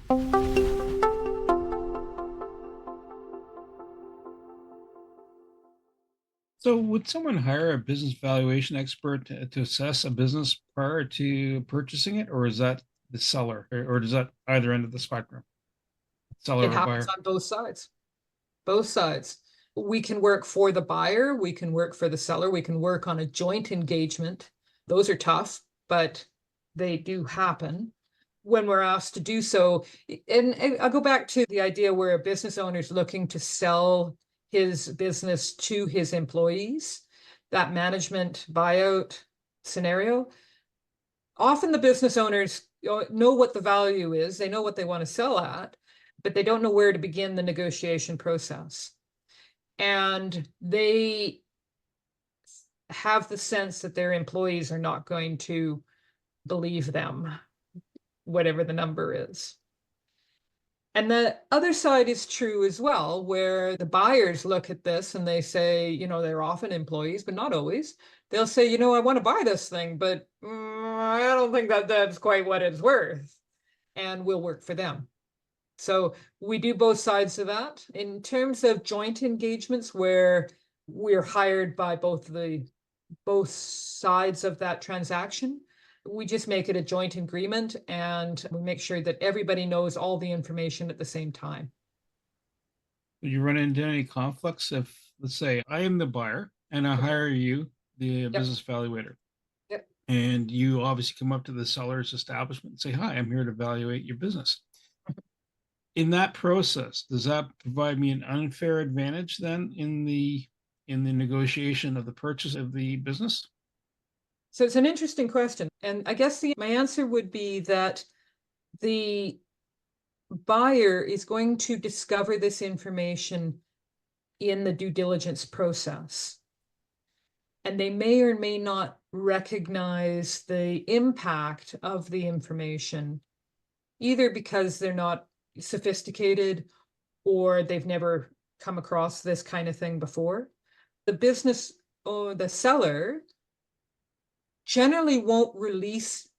So, would someone hire a business valuation expert to assess a business prior to purchasing it, or is that the seller, or does that either end of the spectrum, It seller or happens buyer? on both sides. Both sides. We can work for the buyer, we can work for the seller, we can work on a joint engagement. Those are tough, but they do happen when we're asked to do so. And I'll go back to the idea where a business owner is looking to sell his business to his employees, that management buyout scenario. Often the business owners know what the value is, they know what they want to sell at, but they don't know where to begin the negotiation process. And they have the sense that their employees are not going to believe them, whatever the number is. And the other side is true as well, where the buyers look at this and they say, they're often employees, but not always. They'll say, I want to buy this thing, but I don't think that that's quite what it's worth. And we'll work for them. So we do both sides of that. In terms of joint engagements where we're hired by both sides of that transaction, we just make it a joint agreement and we make sure that everybody knows all the information at the same time. Would you run into any conflicts if, let's say, I am the buyer and I Okay. hire you, the Yep. business evaluator, Yep. and you obviously come up to the seller's establishment and say, "Hi, I'm here to evaluate your business." In that process, does that provide me an unfair advantage then in the negotiation of the purchase of the business? So it's an interesting question. And I guess my answer would be that the buyer is going to discover this information in the due diligence process. And they may or may not recognize the impact of the information, either because they're not sophisticated or they've never come across this kind of thing before. The business or the seller generally won't release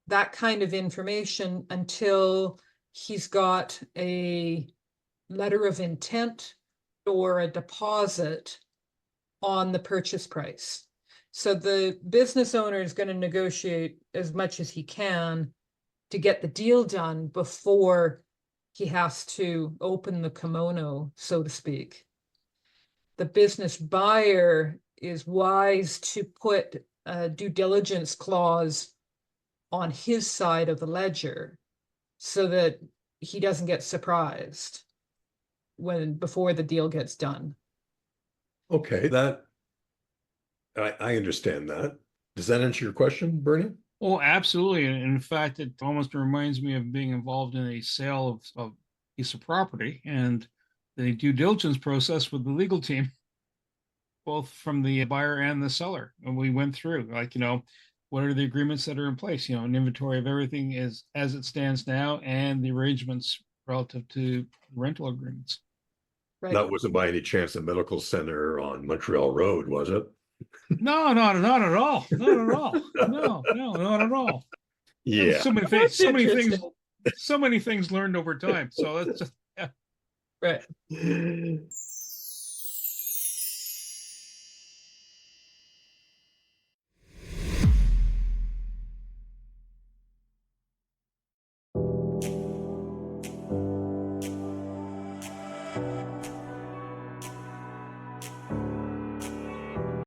that kind of information until he's got a letter of intent or a deposit on the purchase price. So the business owner is going to negotiate as much as he can to get the deal done before he has to open the kimono, so to speak. The business buyer is wise to put a due diligence clause on his side of the ledger so that he doesn't get surprised before the deal gets done. Okay, I understand that. Does that answer your question, Bernie? Oh, absolutely. In fact, it almost reminds me of being involved in a sale of a piece of property and the due diligence process with the legal team, both from the buyer and the seller. And we went through, like, what are the agreements that are in place? An inventory of everything is as it stands now and the arrangements relative to rental agreements. Right. That wasn't by any chance the medical center on Montreal Road, was it? No, not at all. Not at all. No, no, not at all. Yeah. So many things, That's so many things, interesting. so many things learned over time. So that's just, yeah. Right.